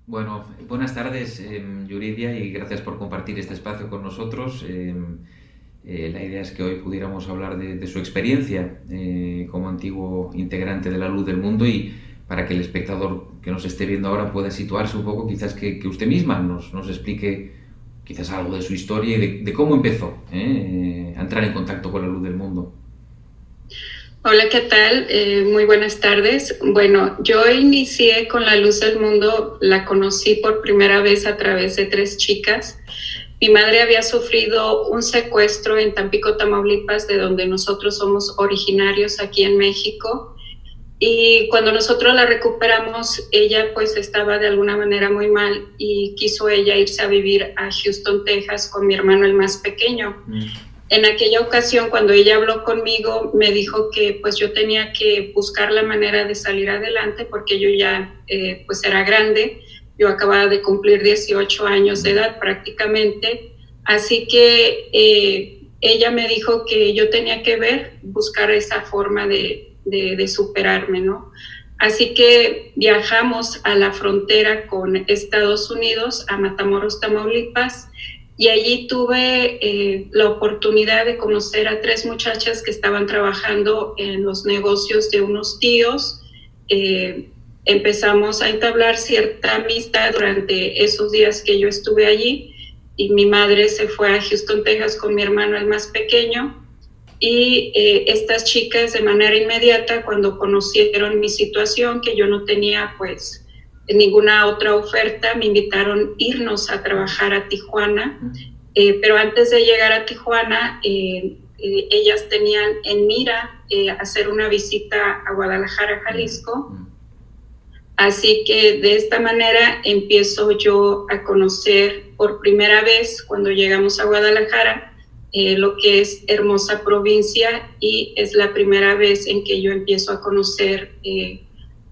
Bueno, buenas tardes, Yuridia, y gracias por compartir este espacio con nosotros. La idea es que hoy pudiéramos hablar de su experiencia como antiguo integrante de la Luz del Mundo y para que el espectador que nos esté viendo ahora pueda situarse un poco, quizás que usted misma nos explique quizás algo de su historia y de cómo empezó a entrar en contacto con la Luz del Mundo. Hola, ¿qué tal? Muy buenas tardes. Bueno, yo inicié con la Luz del Mundo, la conocí por primera vez a través de tres chicas. Mi madre había sufrido un secuestro en Tampico, Tamaulipas, de donde nosotros somos originarios aquí en México. Y cuando nosotros la recuperamos, ella pues estaba de alguna manera muy mal y quiso ella irse a vivir a Houston, Texas, con mi hermano el más pequeño. En aquella ocasión, cuando ella habló conmigo, me dijo que pues yo tenía que buscar la manera de salir adelante porque yo ya pues era grande, yo acababa de cumplir 18 años de edad prácticamente, así que ella me dijo que yo tenía que buscar esa forma de superarme, ¿no? Así que viajamos a la frontera con Estados Unidos, a Matamoros, Tamaulipas, y allí tuve la oportunidad de conocer a tres muchachas que estaban trabajando en los negocios de unos tíos. Empezamos a entablar cierta amistad durante esos días que yo estuve allí y mi madre se fue a Houston, Texas con mi hermano el más pequeño y estas chicas de manera inmediata cuando conocieron mi situación, que yo no tenía pues ninguna otra oferta, me invitaron a irnos a trabajar a Tijuana, pero antes de llegar a Tijuana, ellas tenían en mira hacer una visita a Guadalajara, Jalisco, así que de esta manera empiezo yo a conocer por primera vez cuando llegamos a Guadalajara lo que es hermosa provincia y es la primera vez en que yo empiezo a conocer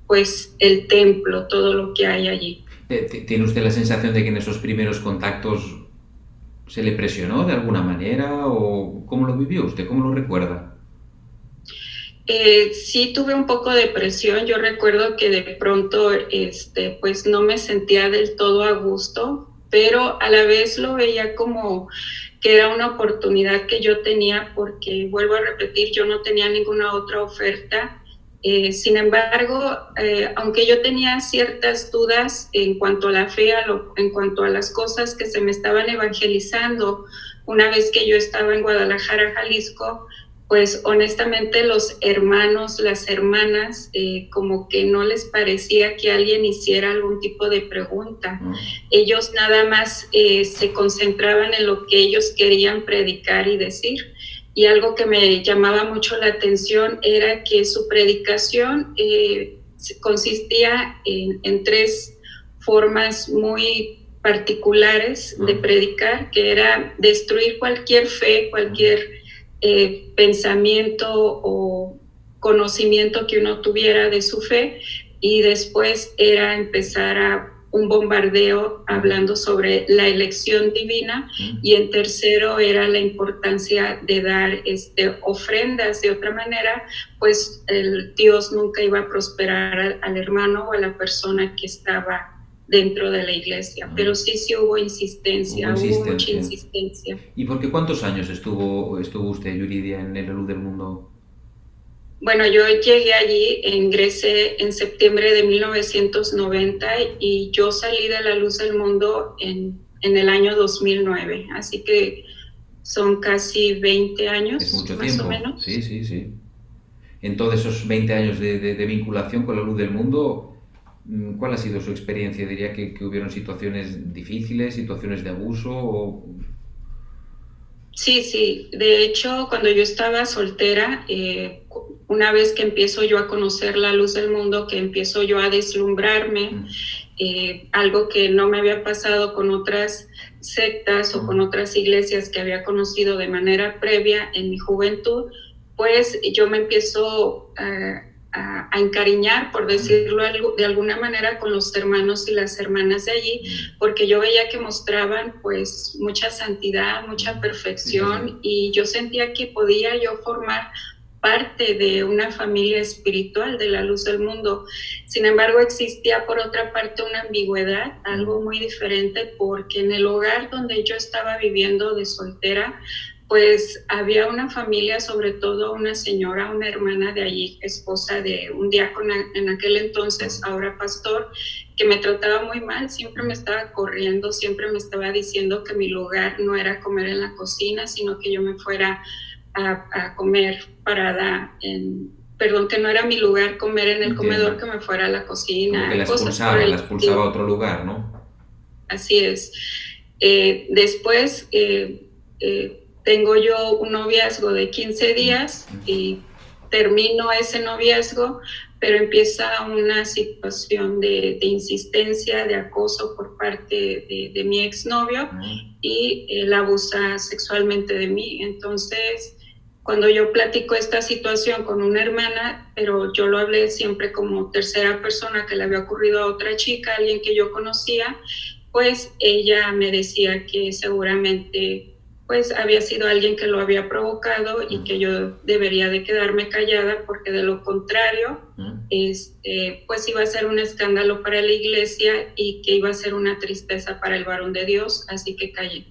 pues el templo, todo lo que hay allí. ¿Tiene usted la sensación de que en esos primeros contactos se le presionó de alguna manera o cómo lo vivió usted? ¿Cómo lo recuerda? Sí tuve un poco de presión. Yo recuerdo que de pronto pues no me sentía del todo a gusto, pero a la vez lo veía como que era una oportunidad que yo tenía porque, vuelvo a repetir, yo no tenía ninguna otra oferta. Sin embargo, aunque yo tenía ciertas dudas en cuanto a la fe, en cuanto a las cosas que se me estaban evangelizando una vez que yo estaba en Guadalajara, Jalisco, pues honestamente los hermanos, las hermanas, como que no les parecía que alguien hiciera algún tipo de pregunta. Ellos nada más se concentraban en lo que ellos querían predicar y decir. Y algo que me llamaba mucho la atención era que su predicación consistía en tres formas muy particulares de predicar, que era destruir cualquier fe, cualquier pensamiento o conocimiento que uno tuviera de su fe, y después era empezar a un bombardeo hablando sobre la elección divina, y en tercero era la importancia de dar ofrendas. De otra manera, pues el Dios nunca iba a prosperar al hermano o a la persona que estaba dentro de la iglesia, pero sí hubo insistencia, hubo mucha insistencia. ¿Y por qué cuántos años estuvo usted, Yuridia, en la Luz del Mundo? Bueno, yo llegué allí, ingresé en septiembre de 1990 y yo salí de la Luz del Mundo en el año 2009, así que son casi 20 años, Es mucho más o tiempo, menos. sí, sí, sí. En todos esos 20 años de vinculación con la Luz del Mundo, ¿cuál ha sido su experiencia? ¿Diría que hubieron situaciones difíciles, situaciones de abuso? Sí. De hecho, cuando yo estaba soltera, una vez que empiezo yo a conocer la Luz del Mundo, que empiezo yo a deslumbrarme, algo que no me había pasado con otras sectas o con otras iglesias que había conocido de manera previa en mi juventud, pues yo me empiezo a encariñar, por decirlo de alguna manera, con los hermanos y las hermanas de allí, porque yo veía que mostraban pues mucha santidad, mucha perfección, y yo sentía que podía yo formar parte de una familia espiritual de la luz del mundo. Sin embargo, existía por otra parte una ambigüedad, algo muy diferente, porque en el hogar donde yo estaba viviendo de soltera, pues había una familia, sobre todo una señora, una hermana de allí, esposa de un diácono en aquel entonces, ahora pastor, que me trataba muy mal, siempre me estaba corriendo, siempre me estaba diciendo que mi lugar no era comer en la cocina, sino que yo me fuera a comer parada perdón, que no era mi lugar comer en el comedor, que me fuera a la cocina. Como que la expulsaba a otro lugar, ¿no? Así es. Después tengo yo un noviazgo de 15 días y termino ese noviazgo, pero empieza una situación de insistencia, de acoso por parte de mi exnovio y él abusa sexualmente de mí. Entonces, cuando yo platico esta situación con una hermana, pero yo lo hablé siempre como tercera persona, que le había ocurrido a otra chica, alguien que yo conocía, pues ella me decía que seguramente pues había sido alguien que lo había provocado y que yo debería de quedarme callada, porque de lo contrario, pues iba a ser un escándalo para la iglesia y que iba a ser una tristeza para el varón de Dios, así que callé.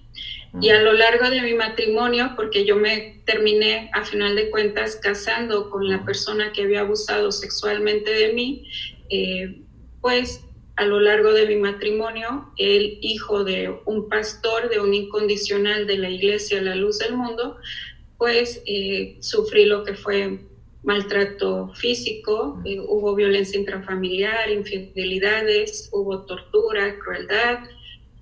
Y a lo largo de mi matrimonio, porque yo me terminé a final de cuentas casando con la persona que había abusado sexualmente de mí, pues a lo largo de mi matrimonio, el hijo de un pastor, de un incondicional de la iglesia La Luz del Mundo, pues sufrí lo que fue maltrato físico, hubo violencia intrafamiliar, infidelidades, hubo tortura, crueldad,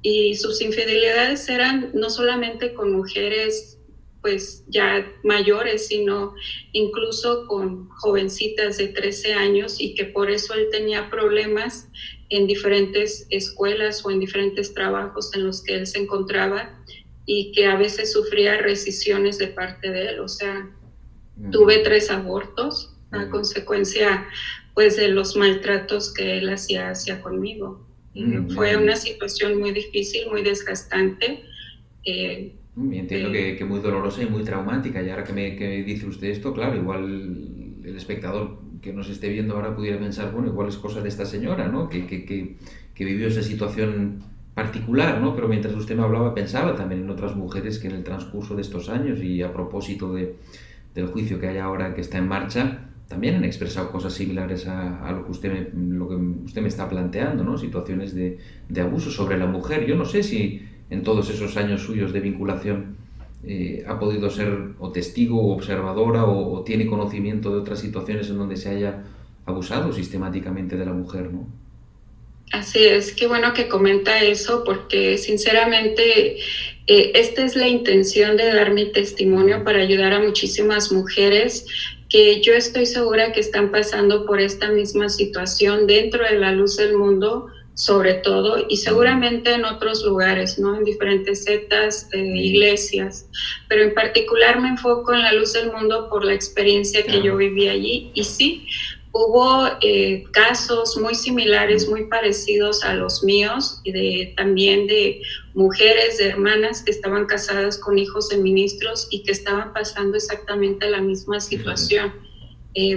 y sus infidelidades eran no solamente con mujeres pues ya mayores, sino incluso con jovencitas de 13 años, y que por eso él tenía problemas en diferentes escuelas o en diferentes trabajos en los que él se encontraba, y que a veces sufría rescisiones de parte de él. O sea, tuve 3 abortos a consecuencia pues de los maltratos que él hacía conmigo. Fue una situación muy difícil, muy desgastante. Entiendo que muy dolorosa y muy traumática. Y ahora que me dice usted esto, claro, igual el espectador que nos esté viendo ahora pudiera pensar, bueno, igual es cosa de esta señora, ¿no? Que vivió esa situación particular, ¿no? Pero mientras usted me hablaba, pensaba también en otras mujeres que en el transcurso de estos años, y a propósito del juicio que hay ahora, que está en marcha, también han expresado cosas similares a lo que usted me está planteando, ¿no? Situaciones de abuso sobre la mujer. Yo no sé si en todos esos años suyos de vinculación ha podido ser o testigo o observadora o tiene conocimiento de otras situaciones en donde se haya abusado sistemáticamente de la mujer, ¿no? Así es, qué bueno que comenta eso, porque sinceramente esta es la intención de dar mi testimonio para ayudar a muchísimas mujeres que yo estoy segura que están pasando por esta misma situación dentro de La Luz del Mundo, sobre todo, y seguramente en otros lugares, ¿no? En diferentes sectas, iglesias, pero en particular me enfoco en La Luz del Mundo por la experiencia que yo viví allí. Y sí, hubo casos muy similares, muy parecidos a los míos, y también de mujeres, de hermanas que estaban casadas con hijos de ministros y que estaban pasando exactamente la misma situación.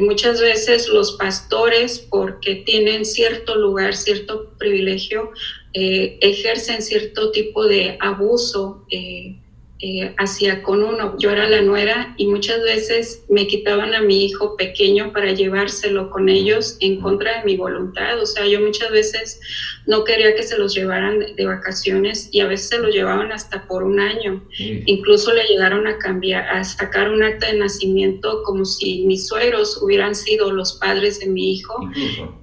Muchas veces los pastores, porque tienen cierto lugar, cierto privilegio, ejercen cierto tipo de abuso hacia con uno. Yo era la nuera y muchas veces me quitaban a mi hijo pequeño para llevárselo con ellos en contra de mi voluntad. O sea, yo muchas veces no quería que se los llevaran de vacaciones, y a veces se los llevaban hasta por un año. Incluso le llegaron a sacar un acta de nacimiento como si mis suegros hubieran sido los padres de mi hijo.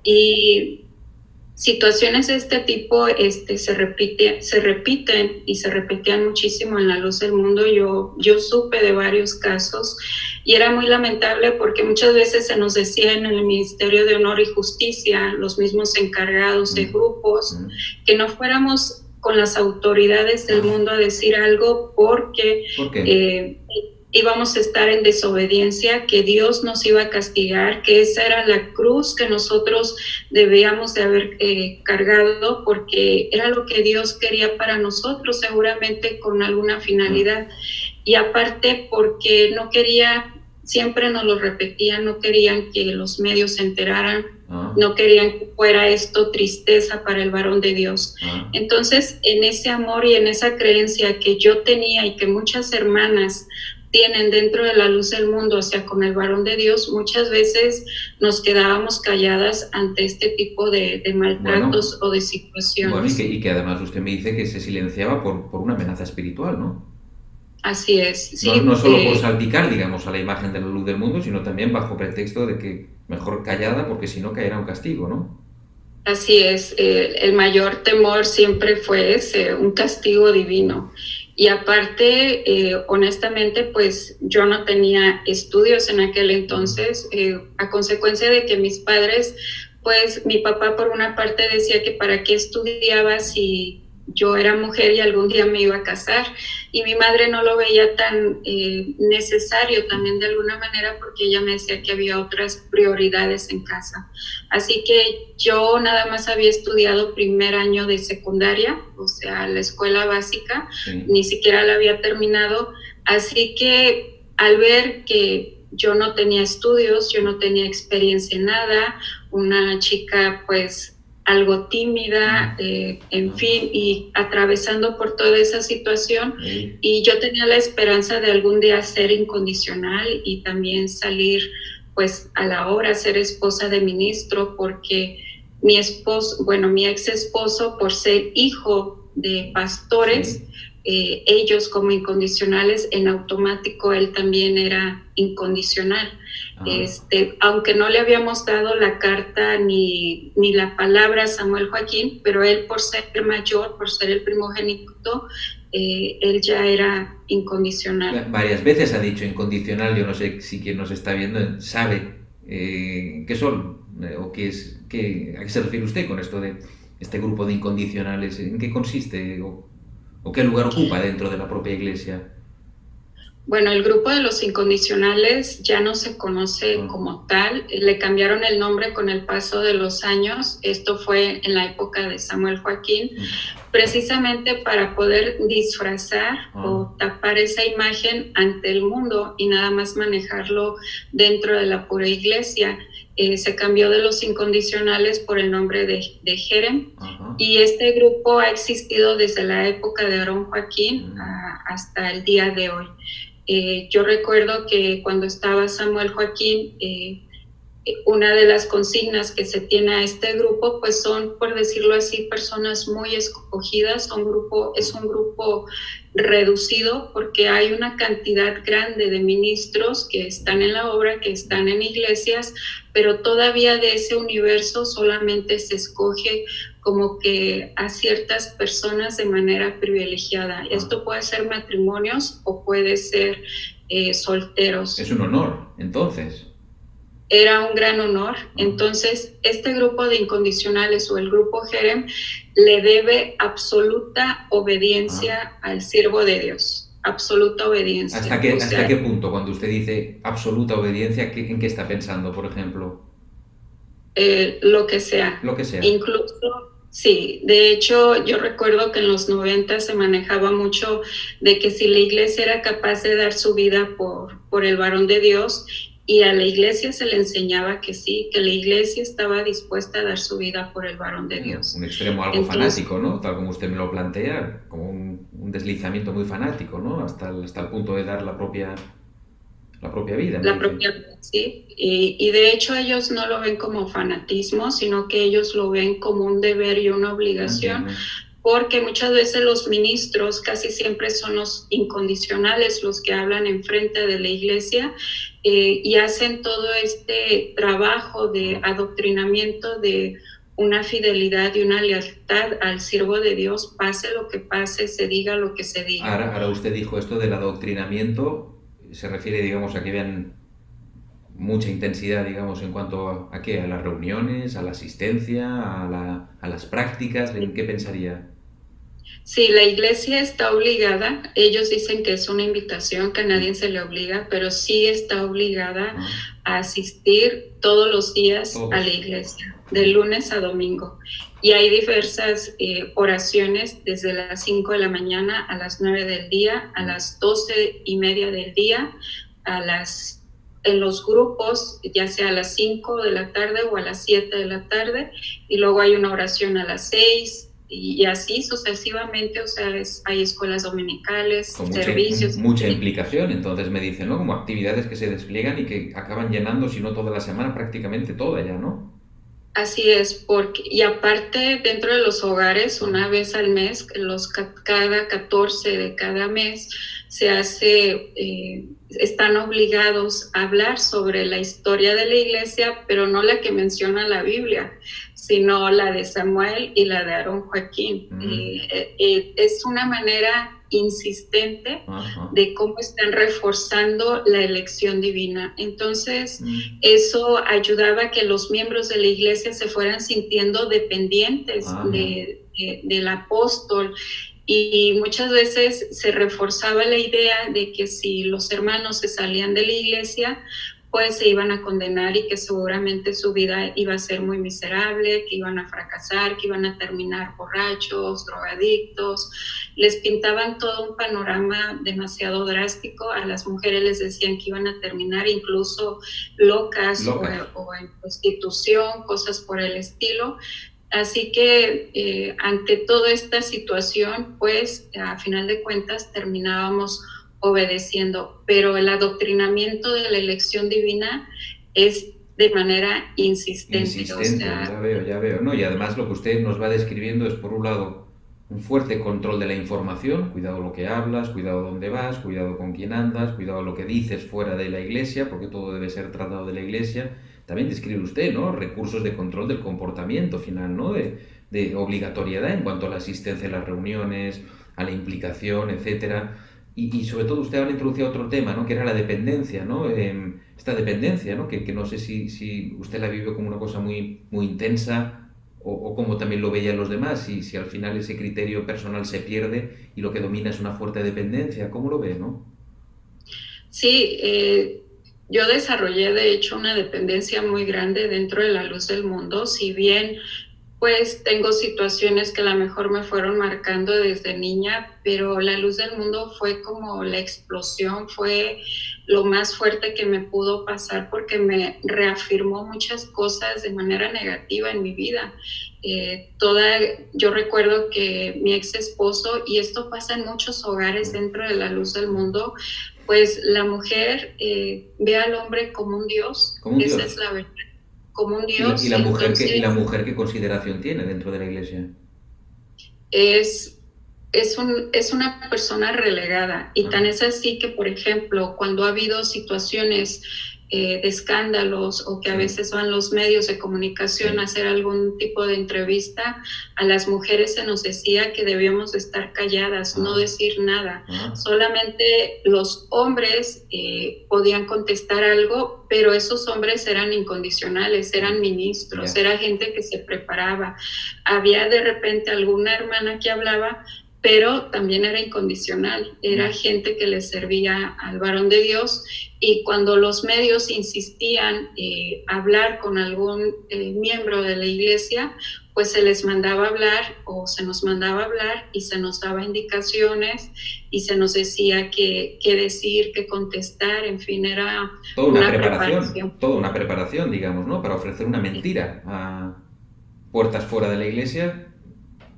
Y situaciones de este tipo se repiten y se repetían muchísimo en La Luz del Mundo. Yo supe de varios casos, y era muy lamentable porque muchas veces se nos decía en el Ministerio de Honor y Justicia, los mismos encargados de grupos, que no fuéramos con las autoridades del mundo a decir algo porque ¿Por qué? Íbamos a estar en desobediencia, que Dios nos iba a castigar, que esa era la cruz que nosotros debíamos de haber cargado, porque era lo que Dios quería para nosotros, seguramente con alguna finalidad. Y aparte porque no quería siempre nos lo repetían, no querían que los medios se enteraran, Ah, no querían que fuera esto tristeza para el varón de Dios. ah, Entonces, en ese amor y en esa creencia que yo tenía y que muchas hermanas tienen dentro de la luz del mundo, o sea, con el varón de Dios, muchas veces nos quedábamos calladas ante este tipo de maltratos bueno, o de bueno, situaciones. y que además usted me dice que se silenciaba por una amenaza espiritual, ¿no? Así es, No, no sí, solo por salpicar, digamos, a la imagen de la luz del mundo, sino también bajo pretexto de que mejor callada porque si no caerá un castigo, ¿no? así es. El mayor temor siempre fue ese, un castigo divino. Y aparte, honestamente, pues yo no tenía estudios en aquel entonces, a consecuencia de que mis padres, pues mi papá por una parte decía que para qué estudiaba si yo era mujer y algún día me iba a casar, y mi madre no lo veía tan necesario también de alguna manera porque ella me decía que había otras prioridades en casa. Así que yo nada más había estudiado primer año de secundaria, o sea, la escuela básica, Sí. ni siquiera la había terminado. Así que al ver que yo no tenía estudios, yo no tenía experiencia en nada, una chica pues algo tímida, en fin, y atravesando por toda esa situación, Sí. y yo tenía la esperanza de algún día ser incondicional y también salir pues a la hora, ser esposa de ministro, porque mi esposo, bueno, mi ex esposo, por ser hijo de pastores, Sí. ellos como incondicionales, en automático él también era incondicional. Ah, Aunque no le habíamos dado la carta ni la palabra a Samuel Joaquín, pero él por ser mayor, por ser el primogénito, él ya era incondicional. varias veces ha dicho incondicional, yo no sé si quien nos está viendo sabe qué son o qué es, a qué se refiere usted con esto de este grupo de incondicionales, en qué consiste o qué lugar ocupa dentro de la propia iglesia. Bueno, el grupo de los incondicionales ya no se conoce Ah, como tal, le cambiaron el nombre con el paso de los años, esto fue en la época de Samuel Joaquín, precisamente para poder disfrazar ah, o tapar esa imagen ante el mundo y nada más manejarlo dentro de la pura iglesia. Se cambió de los incondicionales por el nombre de Jerem, ajá, y este grupo ha existido desde la época de Aarón Joaquín hasta el día de hoy. Yo recuerdo que cuando estaba Samuel Joaquín, una de las consignas que se tiene a este grupo, pues son, por decirlo así, personas muy escogidas. Es un grupo reducido porque hay una cantidad grande de ministros que están en la obra, que están en iglesias, pero todavía de ese universo solamente se escoge como que a ciertas personas de manera privilegiada. Esto puede ser matrimonios o puede ser solteros. es un honor, entonces. Era un gran honor. Ah, Entonces, este grupo de incondicionales o el grupo Jerem le debe absoluta ah. obediencia al siervo de Dios, absoluta obediencia. O ¿Hasta sea, qué punto, cuando usted dice absoluta obediencia, en qué está pensando, por ejemplo? lo que sea. Lo que sea. Incluso, sí, de hecho, yo recuerdo que en los 90 se manejaba mucho de que si la iglesia era capaz de dar su vida por el varón de Dios, y a la iglesia se le enseñaba que sí, que la iglesia estaba dispuesta a dar su vida por el varón de Bueno, un Dios. extremo algo Entonces, fanático, ¿no? Tal como usted me lo plantea, como un deslizamiento muy fanático, ¿no? Hasta el punto de dar la propia vida, me la dice. propia, sí, y de hecho ellos no lo ven como fanatismo, sino que ellos lo ven como un deber y una No obligación, entiendo. porque muchas veces los ministros casi siempre son los incondicionales los que hablan en frente de la iglesia, y hacen todo este trabajo de adoctrinamiento de una fidelidad y una lealtad al siervo de Dios, pase lo que pase, se diga lo que se diga. Ahora usted dijo esto del adoctrinamiento, se refiere, digamos, a que vean mucha intensidad, digamos, en cuanto a qué, a las reuniones, a la asistencia, a las prácticas, ¿en qué pensaría? Sí, la iglesia está obligada, ellos dicen que es una invitación, que a nadie se le obliga, pero sí está obligada Ah, a asistir todos los días a la todos. iglesia, de lunes a domingo. Y hay diversas oraciones desde las 5 de la mañana a las 9 del día, a las 12:30 del día, a las en los grupos, ya sea a las 5 de la tarde o a las 7 de la tarde, y luego hay una oración a las 6, y así sucesivamente, o sea, hay escuelas dominicales, Con servicios. mucha implicación, entonces me dicen, ¿no? Como actividades que se despliegan y que acaban llenando, si no toda la semana, prácticamente toda ya, ¿no? Así es, porque, y aparte dentro de los hogares, una vez al mes, cada 14 de cada mes, se hace, están obligados a hablar sobre la historia de la iglesia, pero no la que menciona la Biblia, sino la de Samuel y la de Aarón Joaquín. Es una manera insistente de cómo están reforzando la elección divina. Entonces, eso ayudaba a que los miembros de la iglesia se fueran sintiendo dependientes del apóstol, y muchas veces se reforzaba la idea de que si los hermanos se salían de la iglesia, pues se iban a condenar y que seguramente su vida iba a ser muy miserable, que iban a fracasar, que iban a terminar borrachos, drogadictos. Les pintaban todo un panorama demasiado drástico. A las mujeres les decían que iban a terminar incluso locas. O en prostitución, cosas por el estilo. Así que ante toda esta situación, pues a final de cuentas terminábamos obedeciendo, pero el adoctrinamiento de la elección divina es de manera insistente. O sea, ya veo. No, y además lo que usted nos va describiendo es, por un lado, un fuerte control de la información, cuidado lo que hablas, cuidado dónde vas, cuidado con quién andas, cuidado lo que dices fuera de la iglesia, porque todo debe ser tratado de la iglesia. También describe usted, ¿no? Recursos de control del comportamiento final, ¿no? De obligatoriedad en cuanto a la asistencia a las reuniones, a la implicación, etcétera. Y sobre todo usted ahora introducido otro tema, ¿no? Que era la dependencia, ¿no? Esta dependencia, ¿no? Que no sé si usted la vive como una cosa muy, muy intensa o como también lo veían los demás, si al final ese criterio personal se pierde y lo que domina es una fuerte dependencia. ¿Cómo lo ve, no? Sí, yo desarrollé de hecho una dependencia muy grande dentro de la luz del mundo, si bien pues tengo situaciones que a lo mejor me fueron marcando desde niña, pero la luz del mundo fue como la explosión, fue lo más fuerte que me pudo pasar porque me reafirmó muchas cosas de manera negativa en mi vida. Yo recuerdo que mi ex esposo, y esto pasa en muchos hogares dentro de la luz del mundo, pues la mujer ve al hombre como un Dios. Esa es la verdad. Como un Dios. ¿Y la mujer qué consideración tiene dentro de la iglesia? Es una persona relegada, y tan es así que, por ejemplo, cuando ha habido situaciones de escándalos o que a veces van los medios de comunicación a hacer algún tipo de entrevista, a las mujeres se nos decía que debíamos de estar calladas, no decir nada. Solamente los hombres podían contestar algo, pero esos hombres eran incondicionales, eran ministros, era gente que se preparaba. Había de repente alguna hermana que hablaba, pero también era incondicional, era gente que le servía al varón de Dios, y cuando los medios insistían hablar con algún miembro de la iglesia, pues se les mandaba hablar o se nos mandaba hablar y se nos daba indicaciones y se nos decía qué decir, qué contestar, en fin, era toda una preparación, digamos, ¿no? Para ofrecer una mentira a puertas fuera de la iglesia,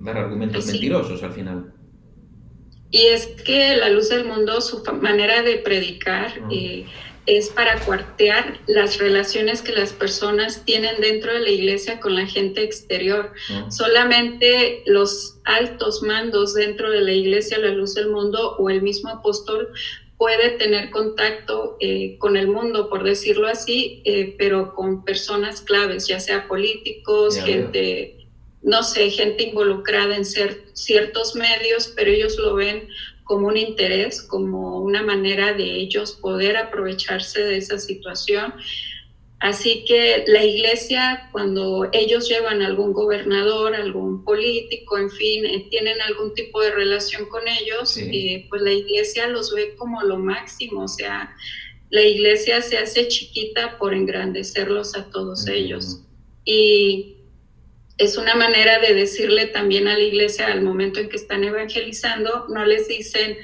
dar argumentos mentirosos al final. Y es que la luz del mundo, su manera de predicar es para cuartear las relaciones que las personas tienen dentro de la iglesia con la gente exterior. Solamente los altos mandos dentro de la iglesia, la luz del mundo, o el mismo apóstol puede tener contacto con el mundo, por decirlo así, pero con personas claves, ya sea políticos, gente involucrada en ciertos medios, pero ellos lo ven como un interés, como una manera de ellos poder aprovecharse de esa situación. Así que la iglesia, cuando ellos llevan a algún gobernador, algún político, en fin, tienen algún tipo de relación con ellos, pues la iglesia los ve como lo máximo. O sea, la iglesia se hace chiquita por engrandecerlos a todos ellos. Y es una manera de decirle también a la iglesia, al momento en que están evangelizando, no les dicen,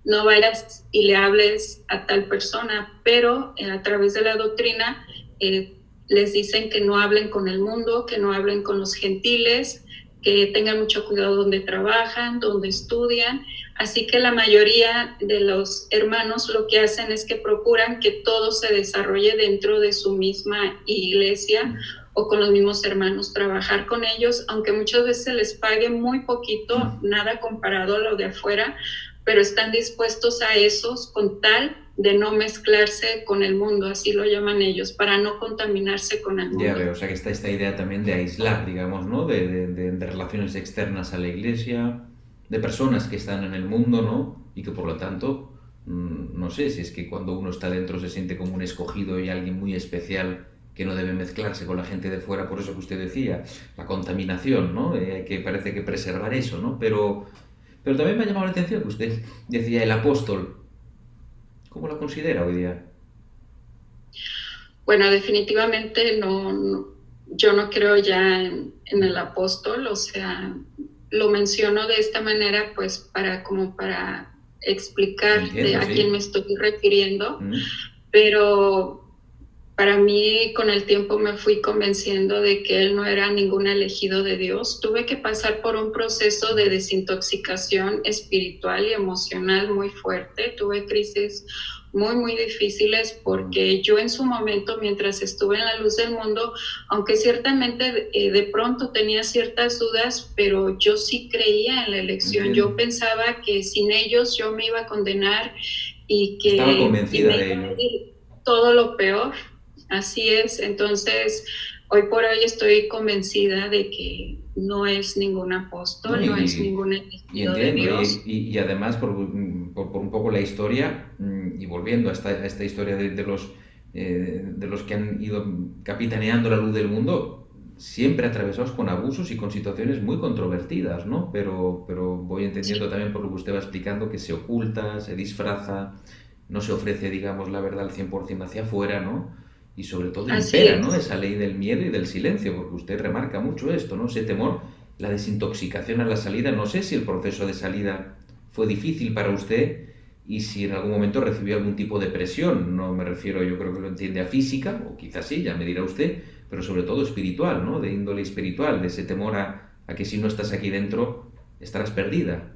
no vayas y le hables a tal persona, pero a través de la doctrina les dicen que no hablen con el mundo, que no hablen con los gentiles, que tengan mucho cuidado donde trabajan, donde estudian. Así que la mayoría de los hermanos lo que hacen es que procuran que todo se desarrolle dentro de su misma iglesia o con los mismos hermanos, trabajar con ellos, aunque muchas veces les pague muy poquito, nada comparado a lo de afuera, pero están dispuestos a esos con tal de no mezclarse con el mundo, así lo llaman ellos, para no contaminarse con el mundo. Ya veo, o sea que está esta idea también de aislar, digamos, ¿no? De relaciones externas a la iglesia, de personas que están en el mundo, ¿no? Y que por lo tanto, no sé, si es que cuando uno está dentro se siente como un escogido y alguien muy especial que no debe mezclarse con la gente de fuera, por eso que usted decía, la contaminación, ¿no? Que parece que preservar eso, ¿no? Pero también me ha llamado la atención que usted decía el apóstol. ¿Cómo lo considera hoy día? Bueno, definitivamente yo no creo ya en el apóstol, o sea, lo menciono de esta manera pues para explicar Entiendo, a sí. quién me estoy refiriendo, pero para mí con el tiempo me fui convenciendo de que él no era ningún elegido de Dios. Tuve que pasar por un proceso de desintoxicación espiritual y emocional muy fuerte, tuve crisis muy difíciles porque yo en su momento, mientras estuve en la luz del mundo, aunque ciertamente de pronto tenía ciertas dudas, pero yo sí creía en la elección. Entiendo. Yo pensaba que sin ellos yo me iba a condenar y que Estaba convencida me de iba a ello. ir todo lo peor. Así es. Entonces, hoy por hoy estoy convencida de que no es ningún apóstol, no es ningún elegido de entiendo, Dios. y además por un poco la historia, y volviendo a esta historia de los que han ido capitaneando la luz del mundo, siempre atravesados con abusos y con situaciones muy controvertidas, ¿no? Pero voy entendiendo Sí. también por lo que usted va explicando que se oculta, se disfraza, no se ofrece, digamos, la verdad al 100% hacia afuera, ¿no? Y sobre todo Así impera, ¿no? es. Esa ley del miedo y del silencio, porque usted remarca mucho esto, ¿no? Ese temor, la desintoxicación a la salida. No sé si el proceso de salida fue difícil para usted y si en algún momento recibió algún tipo de presión. No me refiero, yo creo que lo entiende, a física, o quizás sí, ya me dirá usted, pero sobre todo espiritual, ¿no? De índole espiritual, de ese temor a que si no estás aquí dentro, estarás perdida.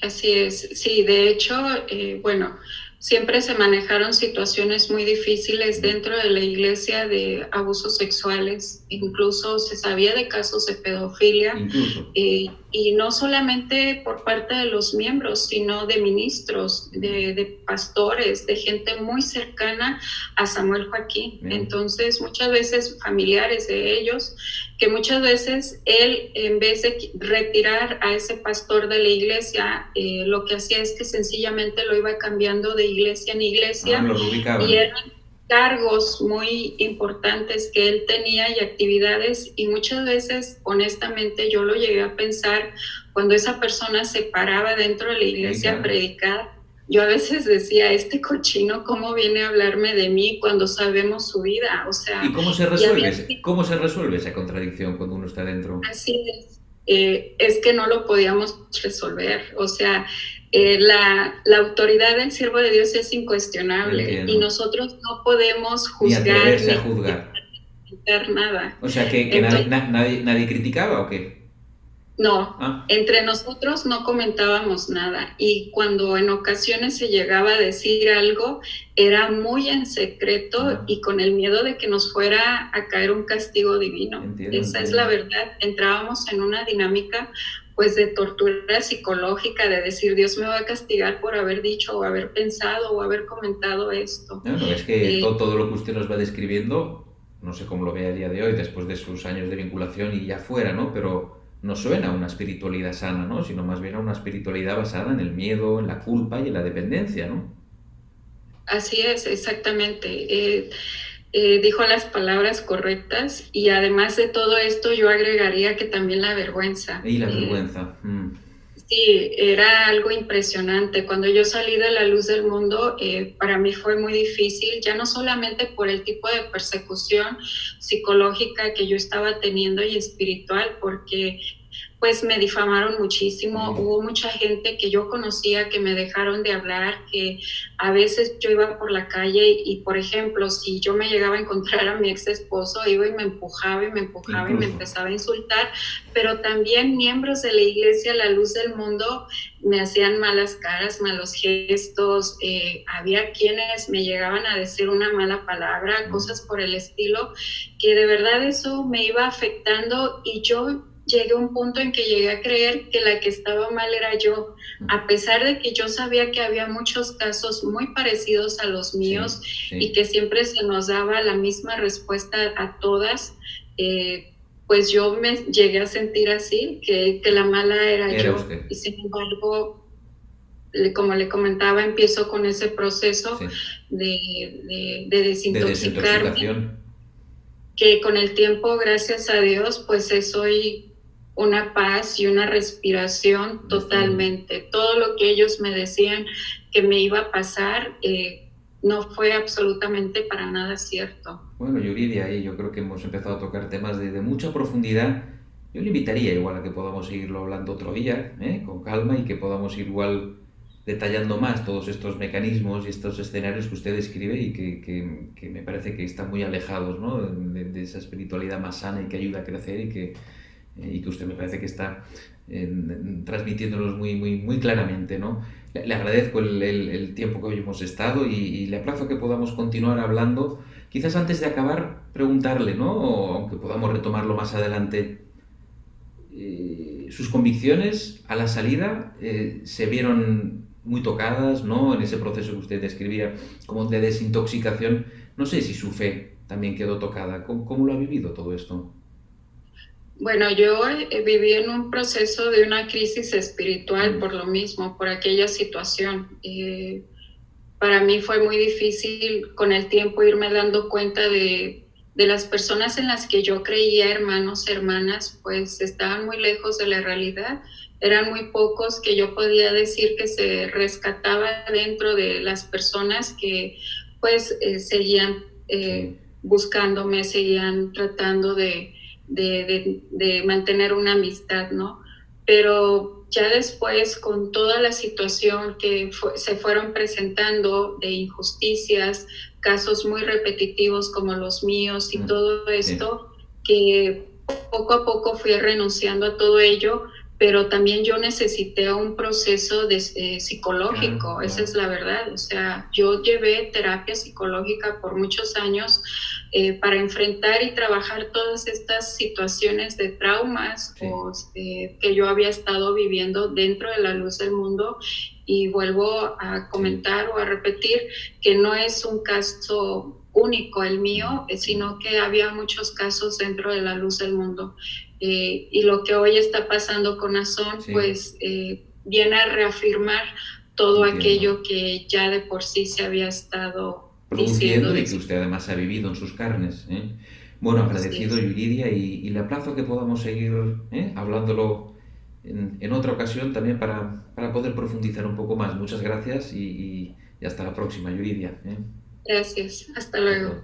Así es, sí, de hecho, bueno, siempre se manejaron situaciones muy difíciles dentro de la iglesia de abusos sexuales, incluso se sabía de casos de pedofilia, Incluso. y no solamente por parte de los miembros, sino de ministros, de pastores, de gente muy cercana a Samuel Joaquín. Bien. Entonces, muchas veces familiares de ellos, que muchas veces él, en vez de retirar a ese pastor de la iglesia, lo que hacía es que sencillamente lo iba cambiando de iglesia en iglesia, Lo rubricaban. y eran cargos muy importantes que él tenía y actividades, y muchas veces, honestamente, yo lo llegué a pensar cuando esa persona se paraba dentro de la iglesia a predicar. Yo a veces decía, este cochino, ¿cómo viene a hablarme de mí cuando sabemos su vida? O sea, ¿Y cómo se resuelve? ¿Cómo se resuelve esa contradicción cuando uno está dentro? Así es que no lo podíamos resolver. O sea, la autoridad del siervo de Dios es incuestionable. Entiendo. Y nosotros no podemos Ni juzgar atreverse a juzgar. Ni nada. O sea, que Entonces, nadie criticaba, ¿o qué? no, entre nosotros no comentábamos nada, y cuando en ocasiones se llegaba a decir algo, era muy en secreto y con el miedo de que nos fuera a caer un castigo divino. Esa es la verdad. Entrábamos en una dinámica pues de tortura psicológica, de decir, Dios me va a castigar por haber dicho o haber pensado o haber comentado esto. No, es que todo lo que usted nos va describiendo, no sé cómo lo ve a día de hoy, después de sus años de vinculación y ya fuera, ¿no? Pero no suena a una espiritualidad sana, ¿no? Sino más bien a una espiritualidad basada en el miedo, en la culpa y en la dependencia, ¿no? Así es, exactamente. Dijo las palabras correctas, y además de todo esto yo agregaría que también la vergüenza. Y la vergüenza. Sí, era algo impresionante. Cuando yo salí de la luz del mundo, para mí fue muy difícil, ya no solamente por el tipo de persecución psicológica que yo estaba teniendo y espiritual, porque pues me difamaron muchísimo. Mm. Hubo mucha gente que yo conocía que me dejaron de hablar, que a veces yo iba por la calle y, por ejemplo, si yo me llegaba a encontrar a mi ex esposo, iba y me empujaba y me empujaba y me Incluso. empezaba a insultar, pero también miembros de la iglesia La Luz del Mundo me hacían malas caras, malos gestos, había quienes me llegaban a decir una mala palabra, cosas por el estilo, que de verdad eso me iba afectando y yo llegué a un punto en que llegué a creer que la que estaba mal era yo, a pesar de que yo sabía que había muchos casos muy parecidos a los míos, Sí. y que siempre se nos daba la misma respuesta a todas, pues yo me llegué a sentir así, que la mala era yo. Usted. Y sin embargo, como le comentaba, empiezo con ese proceso Sí. de De desintoxicarme, desintoxicación. que con el tiempo, gracias a Dios, pues soy una paz y una respiración totalmente. Todo lo que ellos me decían que me iba a pasar, no fue absolutamente para nada cierto. Bueno, Yuridia, ahí yo creo que hemos empezado a tocar temas de mucha profundidad. Yo le invitaría igual a que podamos seguirlo hablando otro día, con calma, y que podamos ir igual detallando más todos estos mecanismos y estos escenarios que usted describe y que me parece que están muy alejados, ¿no?, de esa espiritualidad más sana y que ayuda a crecer, y que usted me parece que está transmitiéndonos muy claramente, ¿no? Le agradezco el tiempo que hoy hemos estado y le aplazo que podamos continuar hablando. Quizás antes de acabar, preguntarle, ¿no?, o aunque podamos retomarlo más adelante, sus convicciones a la salida se vieron muy tocadas, ¿no?, en ese proceso que usted describía como de desintoxicación. No sé si su fe también quedó tocada. ¿Cómo lo ha vivido todo esto? Bueno, yo viví en un proceso de una crisis espiritual por lo mismo, por aquella situación. Para mí fue muy difícil con el tiempo irme dando cuenta de las personas en las que yo creía hermanos, hermanas, pues estaban muy lejos de la realidad. Eran muy pocos que yo podía decir que se rescataba dentro de las personas que pues seguían buscándome, seguían tratando de mantener una amistad, ¿no? Pero ya después, con toda la situación que se fueron presentando de injusticias, casos muy repetitivos como los míos y todo esto, que poco a poco fui renunciando a todo ello, pero también yo necesité un proceso psicológico, esa es la verdad. O sea, yo llevé terapia psicológica por muchos años para enfrentar y trabajar todas estas situaciones de traumas que yo había estado viviendo dentro de La Luz del Mundo. Y vuelvo a comentar o a repetir que no es un caso único el mío, sino que había muchos casos dentro de La Luz del Mundo. Y lo que hoy está pasando con Azón, pues viene a reafirmar todo aquello que ya de por sí se había estado produciendo y que usted además ha vivido en sus carnes. Bueno, agradecido, Yuridia, y le aplazo que podamos seguir hablándolo en otra ocasión también para poder profundizar un poco más. Muchas gracias y hasta la próxima, Yuridia. Gracias, hasta luego.